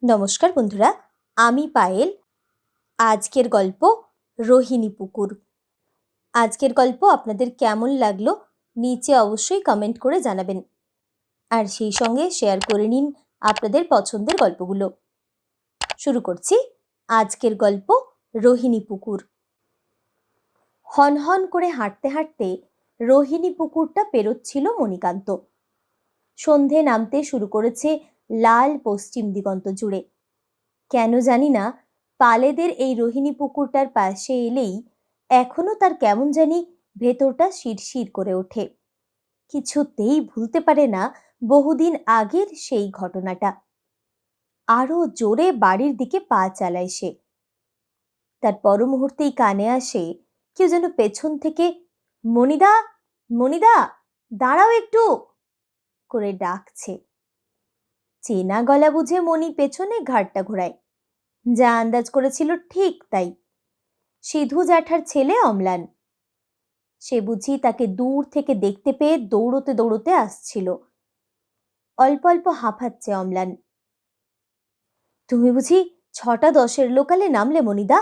নমস্কার বন্ধুরা, আমি পায়েল। আজকের গল্প রোহিণী পুকুর। আজকের গল্প আপনাদের কেমন লাগলো নিচে অবশ্যই কমেন্ট করে জানাবেন, আর সেই সঙ্গে শেয়ার করে নিন আপনাদের পছন্দের গল্পগুলো। শুরু করছি আজকের গল্প রোহিণী পুকুর। হনহন করে হাঁটতে হাঁটতে রোহিণী পুকুরটা পেরোচ্ছিল মণিকান্ত। সন্ধে নামতে শুরু করেছে লাল পশ্চিম দিগন্ত জুড়ে। কেন জানি না, পালেদের এই রোহিণী পুকুরটার পাশে এলেই এখনো তার কেমন জানি ভেতরটা শিরশির করে ওঠে। কিছুতেই ভুলতে পারে না বহুদিন আগের সেই ঘটনাটা। আরো জোরে বাড়ির দিকে পা চালায় সে। তার পর মুহূর্তেই কানে আসে কেউ যেন পেছন থেকে মণিদা, মণিদা, দাঁড়াও একটু করে ডাকছে। চেনা গলা বুঝে মণি পেছনে ঘাড়টা ঘোরায়। যা আন্দাজ করেছিল ঠিক তাই, সিধু জ্যাঠার ছেলে অম্লান। সে বুঝি তাকে দূর থেকে দেখতে পেয়ে দৌড়তে দৌড়তে আসছিল। অল্প অল্প হাঁপাচ্ছে অম্লান। তুমি বুঝি 6:10 লোকালে নামলে মণিদা?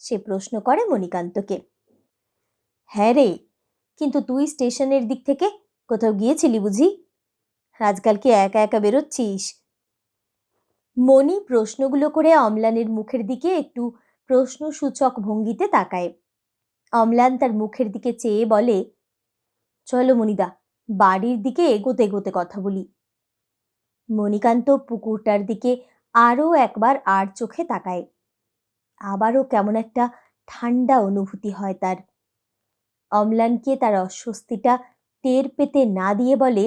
সে প্রশ্ন করে মণিকান্তকে। হ্যাঁ রে, কিন্তু তুই স্টেশনের দিক থেকে কোথাও গিয়েছিলি বুঝি? আজকাল কি একা একা বেরোচ্ছিস? মণি প্রশ্নগুলো করে অম্লানের মুখের দিকে একটু প্রশ্নসূচক ভঙ্গিতে তাকায়। অম্লান তার মুখের দিকে চেয়ে বলে, চলো মণিদা, বাড়ির দিকে এগোতে এগোতে কথা বলি। মণিকান্ত পুকুরটার দিকে আরো একবার আর চোখে তাকায়। আবারও কেমন একটা ঠান্ডা অনুভূতি হয় তার। অম্লানকে তার অস্বস্তিটা টের পেতে না দিয়ে বলে,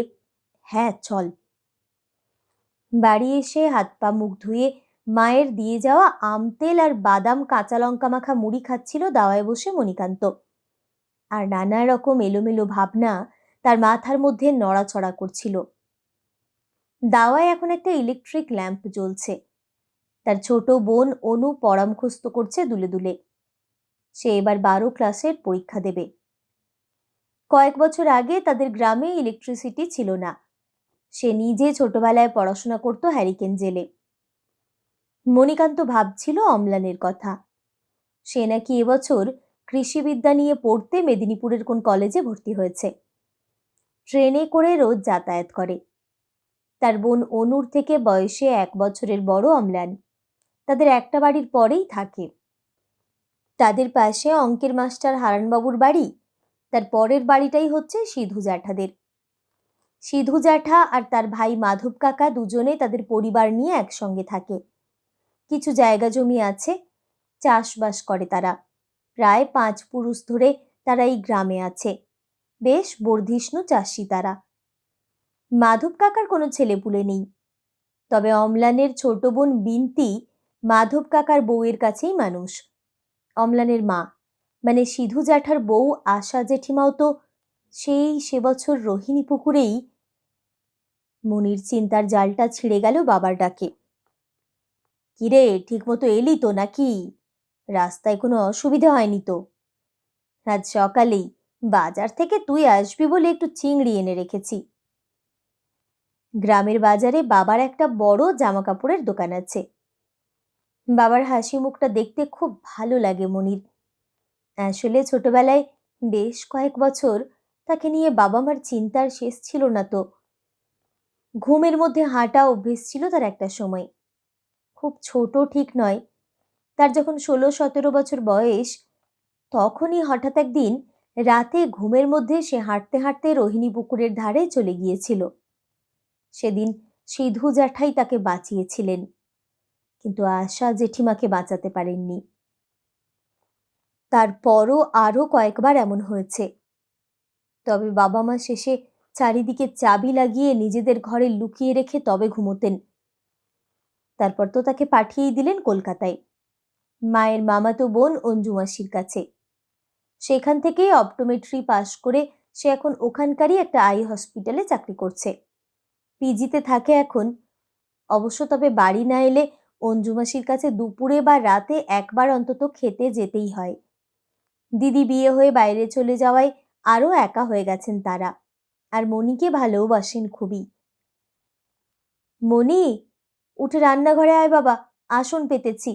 হ্যাঁ চল। বাড়ি এসে হাত পা মুখ ধুয়ে মায়ের দিয়ে যাওয়া আমতেল আর বাদাম কাঁচা লঙ্কা মাখা মুড়ি খাচ্ছিল দাওয়ায় বসে মণিকান্ত। আর নানা রকম এলোমেলো ভাবনা তার মাথার মধ্যে নড়াচড়া করছিল। দাওয়ায় এখন একটা ইলেকট্রিক ল্যাম্প জ্বলছে। তার ছোট বোন অনু পড়া মুখস্থ করছে দুলে দুলে। সে এবার 12 ক্লাসের পরীক্ষা দেবে। কয়েক বছর আগে তাদের গ্রামে ইলেকট্রিসিটি ছিল না। সে নিজে ছোটবেলায় পড়াশোনা করত হ্যারিকেন জেলে। মণিকান্ত ভাবছিল অম্লানের কথা। সে নাকি এবছর কৃষিবিদ্যা নিয়ে পড়তে মেদিনীপুরের কোন কলেজে ভর্তি হয়েছে। ট্রেনে করে রোজ যাতায়াত করে। তার বোন অনুর থেকে বয়সে 1 বছরের বড় অম্লান। তাদের একটা বাড়ির পরেই থাকে। তাদের পাশে অঙ্কের মাস্টার হারানবাবুর বাড়ি। তার পরের বাড়িটাই হচ্ছে সিধু জ্যাঠাদের। সিধু জ্যাঠা আর তার ভাই মাধব কাকা দুজনে তাদের পরিবার নিয়ে একসঙ্গে থাকে। কিছু জায়গা জমি আছে, চাষবাস করে তারা। প্রায় 5 পুরুষ ধরে তারা এই গ্রামে আছে। বেশ বর্ধিষ্ণু চাষি তারা। মাধব কাকার কোনো ছেলেপুলে নেই। তবে অম্লানের ছোট বোন বিন্তি মাধব কাকার বউয়ের কাছেই মানুষ। অম্লানের মা মানে সিধু জ্যাঠার বউ আশা জেঠিমাও তো সে বছর রোহিণী পুকুরেই। মনির চিন্তার জালটা ছিঁড়ে গেল বাবার ডাকে। কিরে, ঠিক মতো এলি তো নাকি? রাস্তায় কোনো অসুবিধা হয়নি তো? আজ সকালেই বাজার থেকে তুই আসবি বলে একটু চিংড়ি এনে রেখেছি। গ্রামের বাজারে বাবার একটা বড় জামা কাপড়ের দোকান আছে। বাবার হাসি মুখটা দেখতে খুব ভালো লাগে মনির। আসলে ছোটবেলায় বেশ কয়েক বছর তাকে নিয়ে বাবা মার চিন্তার শেষ ছিল না তো। ঘুমের মধ্যে হাঁটা অভ্যেস ছিল তার একটা সময়। খুব ছোট ঠিক নয়, তার যখন 16-17 বছর বয়স, তখনই হঠাৎ একদিন রাতে ঘুমের মধ্যে সে হাঁটতে হাঁটতে রোহিণী পুকুরের ধারে চলে গিয়েছিল। সেদিন সিধু জ্যাঠাই তাকে বাঁচিয়েছিলেন, কিন্তু আশা জেঠিমাকে বাঁচাতে পারেননি। তারপরও আরো কয়েকবার এমন হয়েছে। তবে বাবা মা শেষে চারিদিকে চাবি লাগিয়ে নিজেদের ঘরে লুকিয়ে রেখে তবে ঘুমোতেন। তারপর তো তাকে পাঠিয়ে দিলেন কলকাতায়, মায়ের মামাতো বোন অঞ্জু মাসির কাছে। সেখান থেকেই অপটোমেট্রি পাশ করে সে এখন ওখানকারই একটা আই হসপিটালে চাকরি করছে। পিজিতে থাকে এখন অবশ্য। তবে বাড়ি না এলে অঞ্জু মাসির কাছে দুপুরে বা রাতে একবার অন্তত খেতে যেতেই হয়। দিদি বিয়ে হয়ে বাইরে চলে যাওয়ায় আরো একা হয়ে গেছেন তারা। আর মনিকে ভালোবাসেন খুবই। মনি, উঠে রান্নাঘরে আয় বাবা, আসন পেতেছি,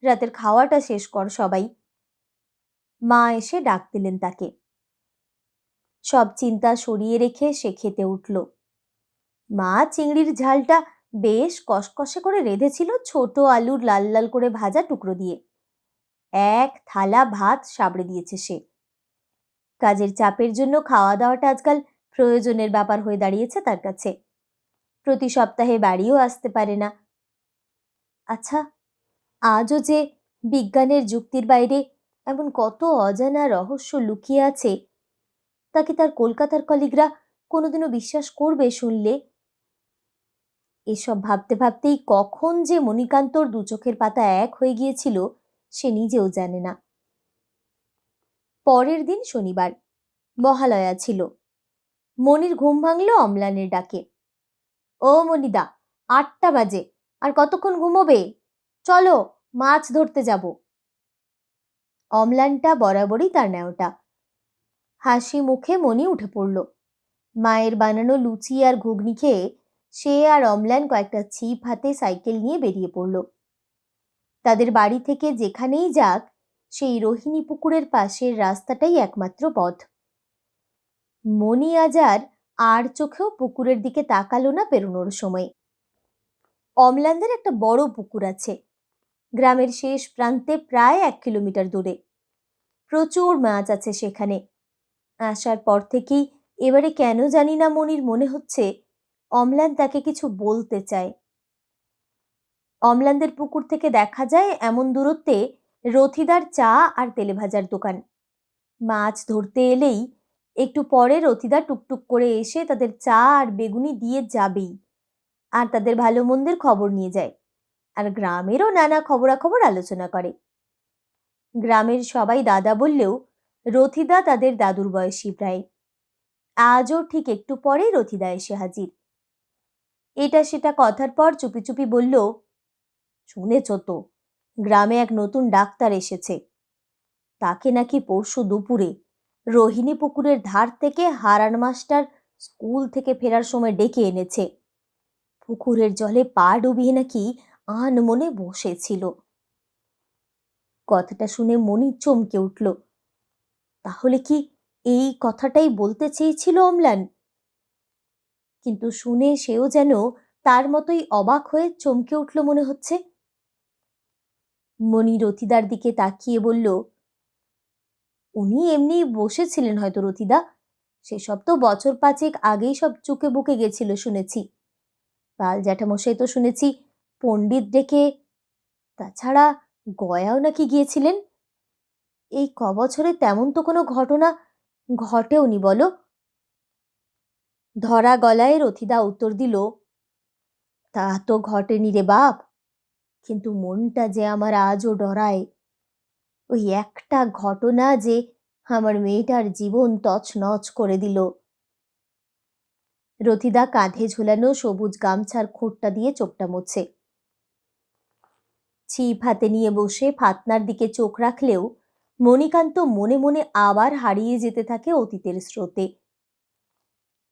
রাতের খাওয়াটা শেষ কর সবাই। মা এসে ডাক দিলেন তাকে। সব চিন্তা সরিয়ে রেখে সে খেতে উঠল। মা চিংড়ির ঝালটা বেশ কষকষে করে রেঁধেছিল ছোট আলুর লাল লাল করে ভাজা টুকরো দিয়ে। এক থালা ভাত সাবড়ে দিয়েছে সে। কাজের চাপের জন্য খাওয়া দাওয়াটা আজকাল প্রয়োজনের ব্যাপার হয়ে দাঁড়িয়েছে তার কাছে। প্রতি সপ্তাহে বাড়িও আসতে পারে না। আচ্ছা, আজও যে বিজ্ঞানের যুক্তির বাইরে এমন কত অজানা রহস্য লুকিয়ে আছে, তাকে তার কলকাতার কলিগরা কোনোদিনও বিশ্বাস করবে শুনলে? এসব ভাবতে ভাবতেই কখন যে মণিকান্তর দু চোখের পাতা এক হয়ে গিয়েছিল সে নিজেও জানে না। পরের দিন শনিবার, মহালয়া ছিল। মনির ঘুম ভাঙল অম্লানের ডাকে। ও মনিদা, 8টা বাজে, আর কতক্ষণ ঘুমোবে? চলো, মাছ ধরতে যাব। অম্লানটা বরাবরই তার ন্যাওটা। হাসি মুখে মনি উঠে পড়ল। মায়ের বানানো লুচি আর ঘুগনি খেয়ে সে আর অম্লান কয়েকটা ছিপ হাতে সাইকেল নিয়ে বেরিয়ে পড়ল। তাদের বাড়ি থেকে যেখানেই যাক, সেই রোহিণী পুকুরের পাশের রাস্তাটাই একমাত্র পথ। মনি আজ আর চোখেও পুকুরের দিকে তাকালো না পেরোনোর সময়। অম্লানদের একটা বড় পুকুর আছে, গ্রামের শেষ প্রান্তে, প্রায় 1 কিলোমিটার দূরে। প্রচুর মাছ আছে সেখানে। আসার পর থেকেই এবারে কেন জানি না মনির মনে হচ্ছে অম্লান তাকে কিছু বলতে চায়। অম্লানদের পুকুর থেকে দেখা যায় এমন দূরত্বে রথিদার চা আর তেলে ভাজার দোকান। মাছ ধরতে এলেই একটু পরে রথিদা টুকটুক করে এসে তাদের চা আর বেগুনি দিয়ে যাবেই, আর তাদের ভালো মন্দের খবর নিয়ে যায়, আর গ্রামেরও নানা খবরাখবর আলোচনা করে। গ্রামের সবাই দাদা বললেও রথিদা তাদের দাদুর বয়সী প্রায়। আজও ঠিক একটু পরেই রথিদা এসে হাজির। এটা সেটা কথার পর চুপি চুপি বলল, শুনেছ তো, গ্রামে এক নতুন ডাক্তার এসেছে। তাকে নাকি পরশু দুপুরে রোহিণী পুকুরের ধার থেকে হারান মাস্টার স্কুল থেকে ফেরার সময় ডেকে এনেছে। পুকুরের জলে পা ডুবিয়ে নাকি আনমনে বসেছিল। কথাটা শুনে মনি চমকে উঠল। তাহলে কি এই কথাটাই বলতে চেয়েছিল অম্লান? কিন্তু শুনে সেও যেন তার মতোই অবাক হয়ে চমকে উঠল মনে হচ্ছে। মনি রথিদার দিকে তাকিয়ে বলল, উনি এমনি বসেছিলেন হয়তো রথিদা, সেসব তো বছর 5 আগেই সব চুকে বুকে গেছিল শুনেছি। পাল জ্যাঠামশাই তো শুনেছি পণ্ডিত ডেকে, তাছাড়া গয়াও নাকি গিয়েছিলেন। এই বছরে তেমন তো কোনো ঘটনা ঘটেওনি বলো। ধরা গলায় রথিদা উত্তর দিল, তা তো ঘটেনি রে বাপ, কিন্তু মনটা যে আমার আজও ডরায়। ওই একটা ঘটনা যে আমার মেয়েটার জীবন তছনছ করে দিল। রথিদা কাঁধে ঝুলানো সবুজ গামছার খুঁটটা দিয়ে চোখটা মুছে। ছিপ হাতে নিয়ে বসে ফাতনার দিকে চোখ রাখলেও মণিকান্ত মনে মনে আবার হারিয়ে যেতে থাকে অতীতের স্রোতে।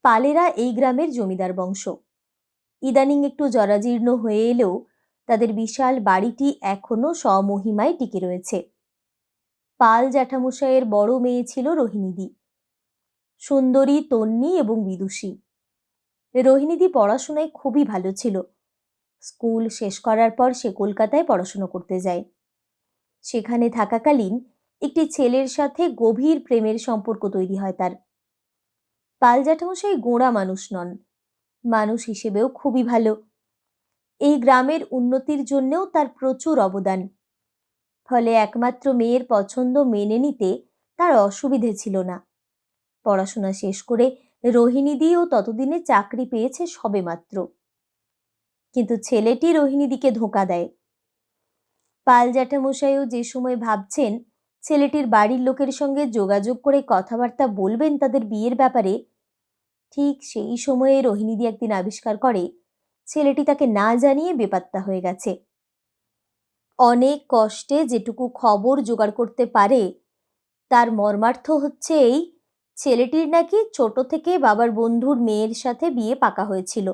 পালেরা এই গ্রামের জমিদার বংশ। ইদানিং একটু জরাজীর্ণ হয়ে এলেও তাদের বিশাল বাড়িটি এখনো স্বমহিমায় টিকে রয়েছে। পাল জ্যাঠামশাইয়ের বড় মেয়ে ছিল রোহিণীদি, সুন্দরী, তন্নি এবং বিদুষী। রোহিণীদি পড়াশোনায় খুবই ভালো ছিল। স্কুল শেষ করার পর সে কলকাতায় পড়াশোনা করতে যায়। সেখানে থাকাকালীন একটি ছেলের সাথে গভীর প্রেমের সম্পর্ক তৈরি হয় তার। পাল জ্যাঠামশাই গোঁড়া মানুষ নন, মানুষ হিসেবেও খুবই ভালো। এই গ্রামের উন্নতির জন্যও তার প্রচুর অবদান। ফলে একমাত্র মেয়ের পছন্দ মেনে নিতে তার অসুবিধে ছিল না। পড়াশোনা শেষ করে রোহিণীদিও ততদিনে চাকরি পেয়েছে সবেমাত্র। কিন্তু ছেলেটি রোহিণীদিকে ধোঁকা দেয়। পাল জ্যাঠামশাইও যে সময় ভাবছেন ছেলেটির বাড়ির লোকের সঙ্গে যোগাযোগ করে কথাবার্তা বলবেন তাদের বিয়ের ব্যাপারে, ঠিক সেই সময়ে রোহিণীদি একদিন আবিষ্কার করে ছেলেটি তাকে না জানিয়ে বেপাত্তা হয়ে গেছে। অনেক কষ্টে যেটুকু খবর জোগাড় করতে পারে তার মর্মার্থ হচ্ছে এই, ছেলেটির নাকি ছোট থেকে বাবার বন্ধুর মেয়ের সাথে বিয়ে পাকা হয়েছিল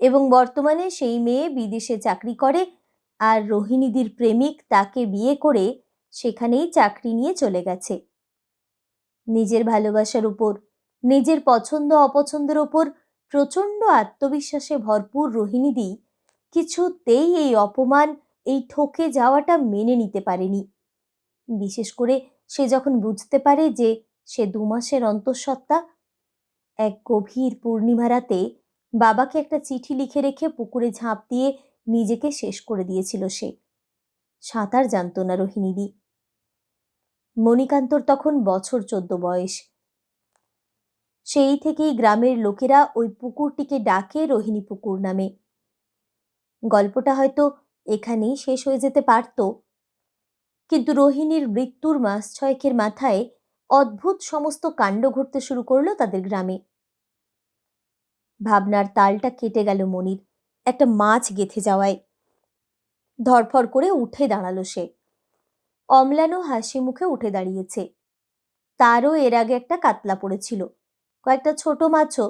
এবং বর্তমানে সেই মেয়ে বিদেশে চাকরি করে, আর রোহিণীদির প্রেমিক তাকে বিয়ে করে সেখানেই চাকরি নিয়ে চলে গেছে। নিজের ভালোবাসার উপর, নিজের পছন্দ অপছন্দের উপর প্রচণ্ড আত্মবিশ্বাসে ভরপুর রোহিণীদি কিছুতেই এই অপমান, এই ঠকে যাওয়াটা মেনে নিতে পারেনি। বিশেষ করে সে যখন বুঝতে পারে যে সে 2 মাসের অন্তঃসত্ত্বা। এক গভীর পূর্ণিমা রাতে বাবাকে একটা চিঠি লিখে রেখে পুকুরে ঝাঁপ দিয়ে নিজেকে শেষ করে দিয়েছিল সে। সাঁতার জানত না রোহিণীদি। মণিকান্তর তখন বছর 14 বয়স। সেই থেকেই গ্রামের লোকেরা ওই পুকুরটিকে ডাকে রোহিণী পুকুর নামে। গল্পটা হয়তো এখানেই শেষ হয়ে যেতে পারত, কিন্তু রোহিণীর মৃত্যুর মাস 6 মাথায় অদ্ভুত সমস্ত কাণ্ড ঘটতে শুরু করলো তাদের গ্রামে। ভাবনার তালটা কেটে গেল মনির একটা মাছ গেঁথে যাওয়ায়। ধরফর করে উঠে দাঁড়ালো সে। অম্লানও হাসি মুখে উঠে দাঁড়িয়েছে। তারও এর আগে একটা কাতলা পড়েছিল, কয়েকটা ছোট মাছও,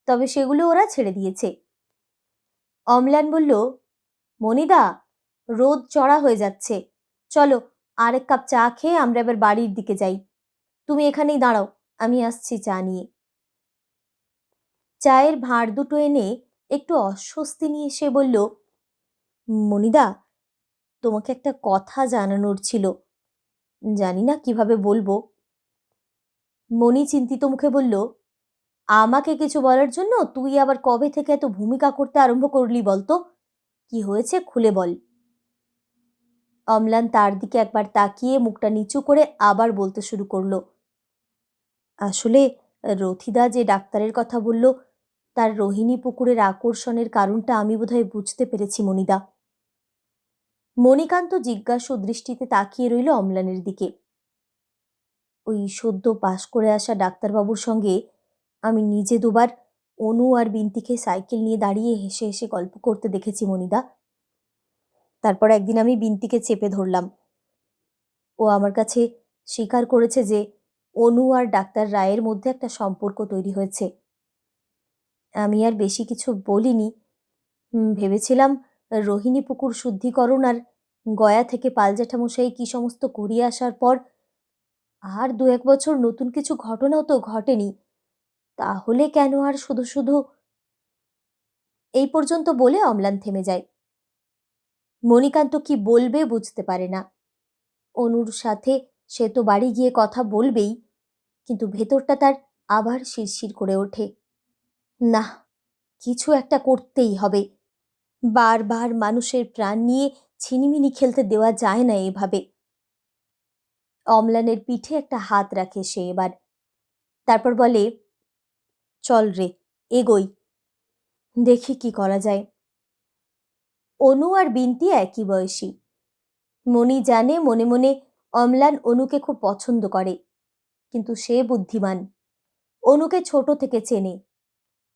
তবে সেগুলো ওরা ছেড়ে দিয়েছে। অম্লান বলল, মনিদা, রোদ চড়া হয়ে যাচ্ছে, চলো আরেক কাপ চা খেয়ে আমরা এবার বাড়ির দিকে যাই। তুমি এখানেই দাঁড়াও, আমি আসছি চা নিয়ে। চায়ের ভাঁড় দুটো এনে একটু অস্বস্তি নিয়ে সে বলল, মনিদা, তোমাকে একটা কথা জানানোর ছিল, জানি না কিভাবে বলবো। মণি চিন্তিত মুখে বলল, আমাকে কিছু বলার জন্য তুই আবার কবে থেকে এত ভূমিকা করতে আরম্ভ করলি বলতো? কি হয়েছে খুলে বল। অম্লান তার দিকে একবার তাকিয়ে মুখটা নিচু করে আবার বলতে শুরু করলো, আসলে রথিদা যে ডাক্তারের কথা বলল, তার রোহিণী পুকুরের আকর্ষণের কারণটা আমি বোধহয় বুঝতে পেরেছি মনিদা। মণিকান্ত জিজ্ঞাসু দৃষ্টিতে তাকিয়ে রইল অম্লানের দিকে। ওই সদ্য পাশ করে আসা ডাক্তারবাবুর সঙ্গে আমি নিজে দুবার অনু আর বিন্তিকে সাইকেল নিয়ে দাঁড়িয়ে হেসে হেসে গল্প করতে দেখেছি মনিদা। তারপর একদিন আমি বিন্তিকে চেপে ধরলাম। ও আমার কাছে স্বীকার করেছে যে অনু আর ডাক্তার রায়ের মধ্যে একটা সম্পর্ক তৈরি হয়েছে। আমি আর বেশি কিছু বলিনি। ভেবেছিলাম রোহিণী পুকুর শুদ্ধিকরণ আর গয়া থেকে পাল জ্যাঠামশাই কি সমস্ত করিয়ে আসার পর আর 2-1 বছর নতুন কিছু ঘটনাও তো ঘটেনি, তাহলে কেন আর শুধু শুধু। এই পর্যন্ত বলে অম্লান থেমে যায়। মণিকান্ত কি বলবে বুঝতে পারে না। অনুর সাথে সে তো বাড়ি গিয়ে কথা বলবেই, কিন্তু ভেতরটা তার আবার শিরশির করে ওঠে। না, কিছু একটা করতেই হবে। বারবার মানুষের প্রাণ নিয়ে ছিনিমিনি খেলতে দেওয়া যায় না এভাবে। অম্লানের পিঠে একটা হাত রাখে সে এবার। তারপর বলে, চল রে, এগোই, দেখি কি করা যায়। অনু আর বিন্তি একই বয়সী। মণি জানে মনে মনে অম্লান অনুকে খুব পছন্দ করে, কিন্তু সে বুদ্ধিমান, অনুকে ছোট থেকে চেনে।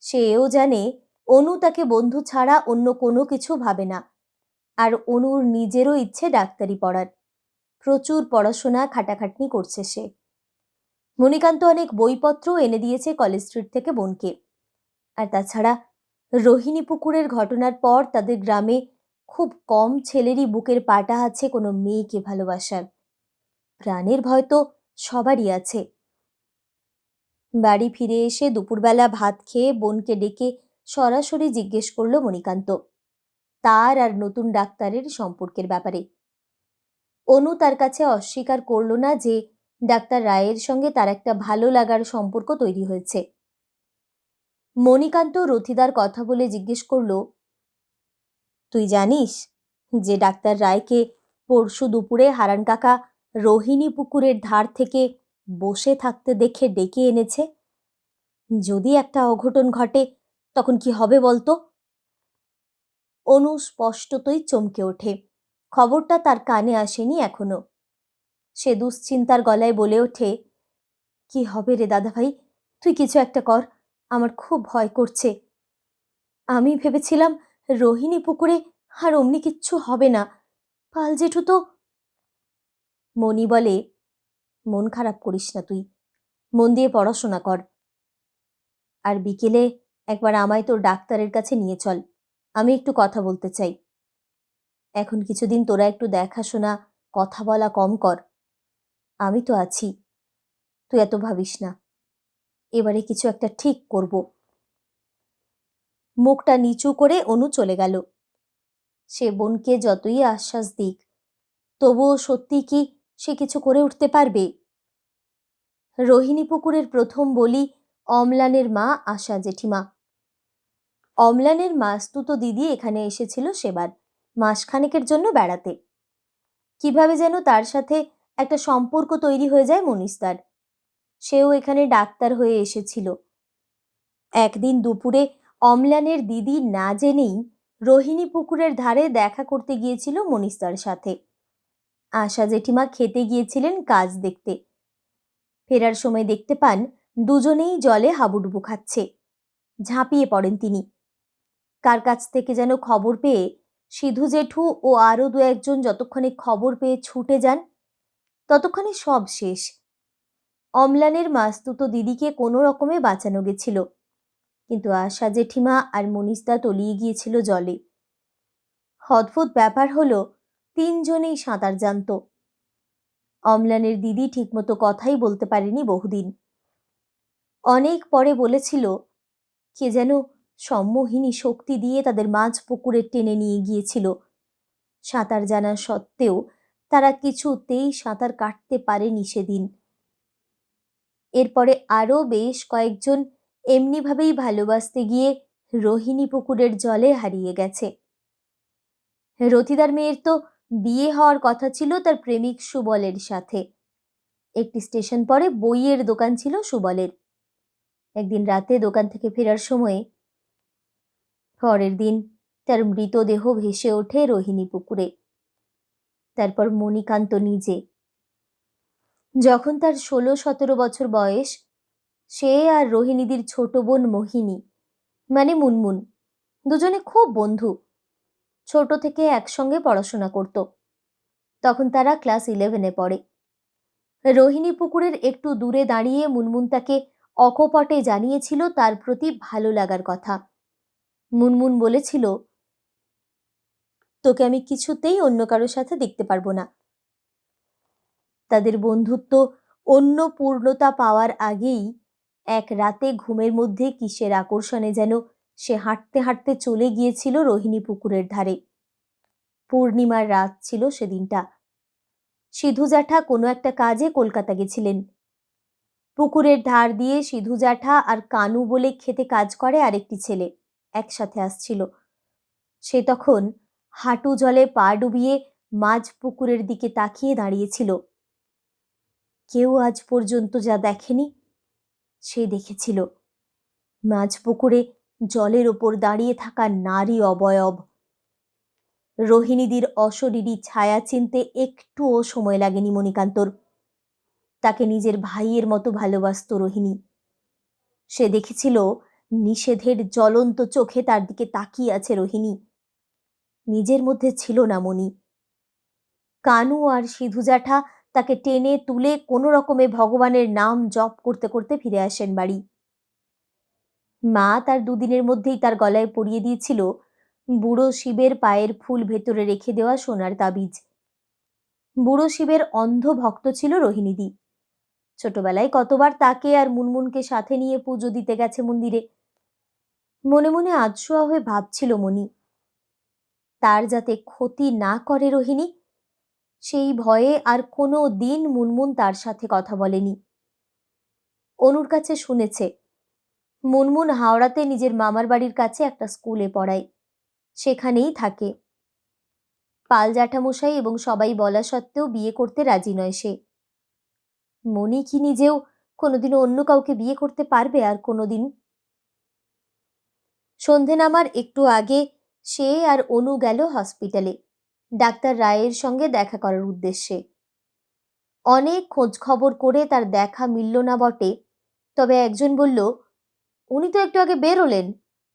সেও জানে অনু তাকে বন্ধু ছাড়া অন্য কোনো কিছু ভাবে না। আর অনুর নিজেরও ইচ্ছে ডাক্তারি পড়ার। প্রচুর পড়াশোনা খাটাখাটনি করছে সে। মণিকান্ত অনেক বইপত্র এনে দিয়েছে কলেজ স্ট্রিট থেকে বোনকে। আর তাছাড়া রোহিণী পুকুরের ঘটনার পর তাদের গ্রামে খুব কম ছেলেরই বুকের পাটা আছে কোনো মেয়েকে ভালোবাসার। প্রাণের ভয় তো সবারই আছে। বাড়ি ফিরে এসে দুপুরবেলা ভাত খেয়ে বোনকে ডেকে সরাসরি জিজ্ঞেস করলো মণিকান্ত তার আর নতুন ডাক্তারের সম্পর্কের ব্যাপারে। অনু তার কাছে অস্বীকার করল না যে ডাক্তার রায়ের সঙ্গে তার একটা ভালো লাগার সম্পর্ক তৈরি হয়েছে। মণিকান্ত রথিদার কথা বলে জিজ্ঞেস করল, তুই জানিস যে ডাক্তার রায়কে পরশু দুপুরে হারান কাকা রোহিণী পুকুরের ধার থেকে বসে থাকতে দেখে ডেকে এনেছে? যদি একটা অঘটন ঘটে তখন কি হবে বলতো? অনু স্পষ্টতই চমকে ওঠে। খবরটা তার কানে আসেনি এখনো। সে দুশ্চিন্তার গলায় বলে ওঠে, কি হবে রে দাদাভাই, তুই কিছু একটা কর, আমার খুব ভয় করছে। আমি ভেবেছিলাম রোহিণী পুকুরে আর অমনি কিচ্ছু হবে না, পাল জেঠু তো। মণি বলে, মন খারাপ করিস না তুই, মন দিয়ে পড়াশোনা কর, আর বিকেলে একবার আমায় তোর ডাক্তারের কাছে নিয়ে চল, আমি একটু কথা বলতে চাই। এখন কিছুদিন তোরা একটু দেখাশোনা, কথা বলা কম কর। আমি তো আছি, তুই এত ভাবিস না। এবারে কিছু একটা ঠিক করব। মুখটা নিচু করে অনু চলে গেল। সে বোনকে যতই আশ্বাস দিক, তবুও সত্যি কি সে কিছু করে উঠতে পারবে? রোহিণী পুকুরের প্রথম বলি অম্লানের মা আশা জেঠিমা। অম্লানের মাস্তুতো দিদি এখানে এসেছিল সেবার মাসখানেকের জন্য বেড়াতে। কিভাবে যেন তার সাথে একটা সম্পর্ক তৈরি হয়ে যায় মনিস্তার। সেও এখানে ডাক্তার হয়ে এসেছিল। একদিন দুপুরে অম্লানের দিদি না জেনেই রোহিণী পুকুরের ধারে দেখা করতে গিয়েছিল মনিস্তার সাথে। আশা জেঠিমা খেতে গিয়েছিলেন কাজ দেখতে। ফেরার সময় দেখতে পান দুজনেই জলে হাবুডুবু খাচ্ছে। ঝাঁপিয়ে পড়েন তিনি। কার কাছ থেকে যেন খবর পেয়ে সিধু জেঠু ও আরো দু একজন যতক্ষণে খবর পেয়ে ছুটে যান, ততক্ষণে সব শেষ। অম্লানের মাস্তুতো দিদিকে কোনো রকমে বাঁচানো গেছিল, কিন্তু আশা জেঠিমা আর মনিস্তা তলিয়ে গিয়েছিল জলে। অদ্ভুত ব্যাপার হলো, তিনজনেই সাঁতার জানত। অম্লানের দিদি ঠিকমতো কথাই বলতে পারেনি বহুদিন। অনেক পরে বলেছিল, কে যেন সম্মোহিনী শক্তি দিয়ে তাদের মাঝ পুকুরে টেনে নিয়ে গিয়েছিল। সাঁতার জানা সত্ত্বেও তারা কিছুতেই সাঁতার কাটতে পারেনি সেদিন। এরপরে আরও বেশ কয়েকজন এমনিভাবেই ভালোবাসতে গিয়ে রোহিণী পুকুরের জলে হারিয়ে গেছে। রথিদার মেয়ের তো বিয়ে হওয়ার কথা ছিল তার প্রেমিক সুবলের সাথে। একটি স্টেশন পরে বইয়ের দোকান ছিল সুবলের। একদিন রাতে দোকান থেকে ফেরার সময়ে পরের দিন তার মৃতদেহ ভেসে ওঠে রোহিণী পুকুরে। তারপর মণিকান্ত নিজে। যখন তার 16-17 বছর বয়স, সে আর রোহিণীদির ছোট বোন মোহিনী মানে মুনমুন দুজনে খুব বন্ধু। ছোট থেকে একসঙ্গে পড়াশোনা করত। তখন তারা ক্লাস 11-এ পড়ে। রোহিণী পুকুরের একটু দূরে দাঁড়িয়ে মুনমুন তাকে অকপটে জানিয়েছিল তার প্রতি ভালো লাগার কথা। মুনমুন বলেছিল, তোকে আমি কিছুতেই অন্য কারোর সাথে দেখতে পারবো না। তাদের বন্ধুত্ব অন্য পূর্ণতা পাওয়ার আগেই এক রাতে ঘুমের মধ্যে কিসের আকর্ষণে যেন সে হাঁটতে হাঁটতে চলে গিয়েছিল রোহিণী পুকুরের ধারে। পূর্ণিমার রাত ছিল সেদিনটা। সিধু জ্যাঠা কোনো একটা কাজে কলকাতা গেছিলেন। পুকুরের ধার দিয়ে সিধু জ্যাঠা আর কানু বলে খেতে কাজ করে আরেকটি ছেলে একসাথে আসছিল। সে তখন হাঁটু জলে পা ডুবিয়ে মাঝ পুকুরের দিকে তাকিয়ে দাঁড়িয়েছিল। কেউ আজ পর্যন্ত যা দেখেনি সে দেখেছিল। মাঝ পুকুরে জলের ওপর দাঁড়িয়ে থাকা নারী অবয়ব। রোহিণীদির অশরীরী ছায়া চিনতে একটুও সময় লাগেনি মণিকান্তর। তাকে নিজের ভাইয়ের মতো ভালোবাসত রোহিণী। সে দেখেছিল নিষেধের জ্বলন্ত চোখে তার দিকে তাকিয়ে আছে রোহিণী। নিজের মধ্যে ছিল না মনি। কানু আর সিধু জ্যাঠা তাকে টেনে তুলে কোনো রকমে ভগবানের নাম জপ করতে করতে ফিরে আসেন বাড়ি। মা তার দুদিনের মধ্যেই তার গলায় পরিয়ে দিয়েছিল বুড়ো শিবের পায়ের ফুল ভেতরে রেখে দেওয়া সোনার তাবিজ। বুড়ো শিবের অন্ধ ভক্ত ছিল রোহিণীদি। ছোটবেলায় কতবার তাকে আর মুনমুনকে সাথে নিয়ে পুজো দিতে গেছে মন্দিরে। মনে মনে আধশোয়া হয়ে ভাবছিল মনি, তার যাতে ক্ষতি না করে রোহিণী, সেই ভয়ে আর কোনো দিন মুনমুন তার সাথে কথা বলেনি। অনুর কাছে শুনেছে মুনমুন হাওড়াতে নিজের মামার বাড়ির কাছে একটা স্কুলে পড়ায়, সেখানেই থাকে। পাল জ্যাঠামশাই এবং সবাই বলা সত্ত্বেও বিয়ে করতে রাজি নয় সে। মনি কি নিজেও কোনোদিনও অন্য কাউকে বিয়ে করতে পারবে আর কোনোদিন? সন্ধে নামার একটু আগে সে আর অনু গেল হসপিটালে ডাক্তার রায়ের সঙ্গে দেখা করার উদ্দেশ্যে। অনেক খোঁজ খবর করে তার দেখা মিলল না বটে, তবে একজন বলল, উনি তো একটু আগে বেরোলেন,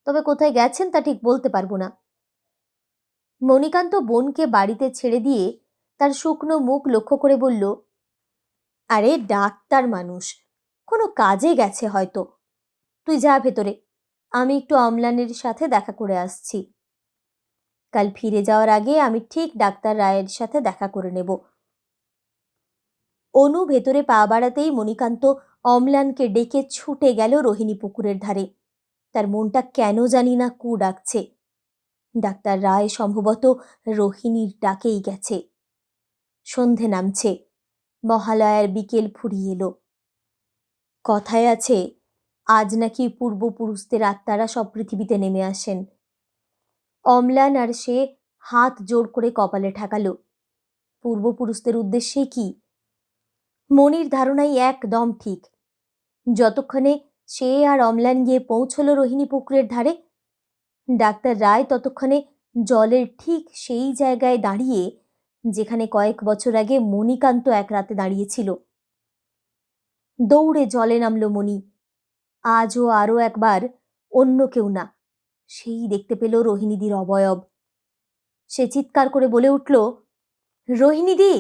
তবে কোথায় গেছেন তা ঠিক বলতে পারবো না। মণিকান্ত বোনকে বাড়িতে ছেড়ে দিয়ে তার শুকনো মুখ লক্ষ্য করে বলল, আরে ডাক্তার মানুষ, কোনো কাজে গেছে হয়তো, তুই যা ভেতরে, আমি একটু অম্লানের সাথে দেখা করে আসছি। কাল ফিরে যাওয়ার আগে আমি ঠিক ডাক্তার রায়ের সাথে দেখা করে নেব। অনু ভেতরে পা বাড়াতেই মণিকান্ত অম্লানকে ডেকে ছুটে গেল রোহিণী পুকুরের ধারে। তার মনটা কেন জানি না কু ডাকছে। ডাক্তার রায় সম্ভবত রোহিণীর ডাকেই গেছে। সন্ধে নামছে, মহালয়ার বিকেল ফুরিয়ে এলো। কথায় আছে, আজ নাকি পূর্বপুরুষদের আত্মারা সব পৃথিবীতে নেমে আসেন। অম্লান আর সে হাত জোড় করে কপালে ঠেকালো। পূর্বপুরুষদের উদ্দেশ্যে কি? মনির ধারণাই একদম ঠিক। যতক্ষণে সে আর অম্লান গিয়ে পৌঁছল রোহিণী পুকুরের ধারে, ডাক্তার রায় ততক্ষণে জলের ঠিক সেই জায়গায় দাঁড়িয়ে যেখানে কয়েক বছর আগে মণিকান্ত এক রাতে দাঁড়িয়েছিল। দৌড়ে জলে নামল মণি। আজও আরও একবার অন্য কেউ না, সেই দেখতে পেল রোহিণীদির অবয়ব। সে চিৎকার করে বলে উঠল, রোহিণীদি,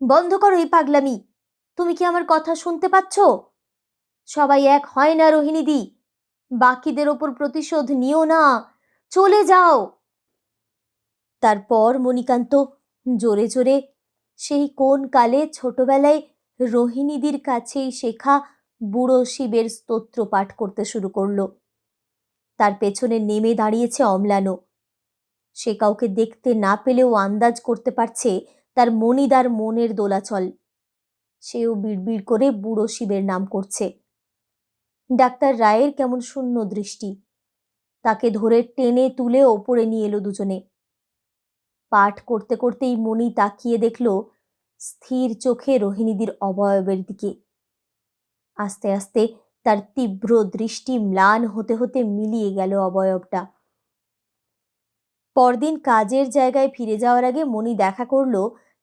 বন্ধ করো এই পাগলামি। তুমি কি আমার কথা শুনতে পাচ্ছ? সবাই এক হয় না রোহিণীদি। বাকিদের ওপর প্রতিশোধ নিও না, চলে যাও। তারপর মণিকান্ত জোরে জোরে সেই কোন কালে ছোটবেলায় রোহিণীদির কাছেই শেখা বুড়ো শিবের স্তোত্র পাঠ করতে শুরু করল। তার পেছনে নেমে দাঁড়িয়েছে অম্লানও। সে কাউকে দেখতে না পেলেও আন্দাজ করতে পারছে তার মণিদার মনের দোলাচল। সেও বিড়বিড় করে বুড়ো শিবের নাম করছে। ডাক্তার রায়ের কেমন শূন্য দৃষ্টি। তাকে ধরে টেনে তুলে ওপরে নিয়ে এলো দুজনে। পাঠ করতে করতেই মণি তাকিয়ে দেখল স্থির চোখে রোহিণীদির অবয়বের দিকে। আস্তে আস্তে তার তীব্র দৃষ্টি ম্লান হতে হতে মিলিয়ে গেল অবয়বটা। পরদিন কাজের জায়গায় ফিরে যাওয়ার আগে মণি দেখা করল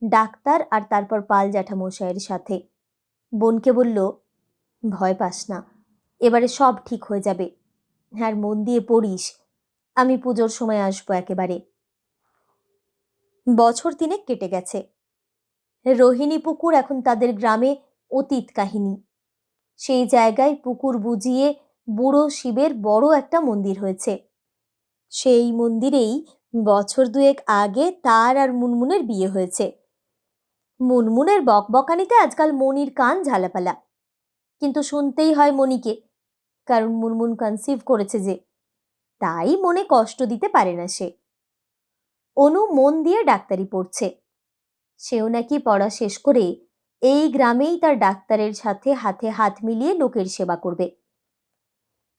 ডাক্তার আর তারপর পাল জ্যাঠামশাইয়ের সাথে। বোনকে বলল, ভয় পাস না, এবারে সব ঠিক হয়ে যাবে। আর মন দিয়ে পড়িস, আমি পুজোর সময় আসবো একেবারে। বছর 3 কেটে গেছে। রোহিণী পুকুর এখন তাদের গ্রামে অতীত কাহিনী। সেই জায়গায় পুকুর বুজিয়ে বুড়ো শিবের বড় একটা মন্দির হয়েছে। সেই মন্দিরেই বছর 2 আগে তার আর মুনমুনের বিয়ে হয়েছে। মুনমুনের বকবকানিতে আজকাল মনির কান ঝালাপালা, কিন্তু শুনতেই হয় মনিকে, কারণ মুনমুন কনসিভ করেছে যে, তাই মনে কষ্ট দিতে পারে না সে। অনু মন দিয়ে ডাক্তারি পড়ছে। সেও নাকি পড়া শেষ করে এই গ্রামেই তার ডাক্তারের সাথে হাতে হাত মিলিয়ে লোকের সেবা করবে।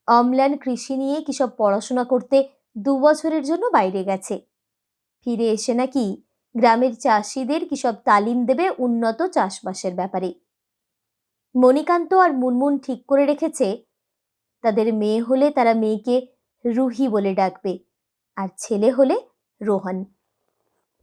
অম্লান কৃষি নিয়ে কিসব পড়াশোনা করতে 2 বছরের জন্য বাইরে গেছে। ফিরে এসে নাকি গ্রামের চাষিদের কিসব তালিম দেবে উন্নত চাষবাসের ব্যাপারে। মণিকান্ত আর মুনমুন ঠিক করে রেখেছে, তাদের মেয়ে হলে তারা মেয়েকে রুহি বলে ডাকবে, আর ছেলে হলে রোহন।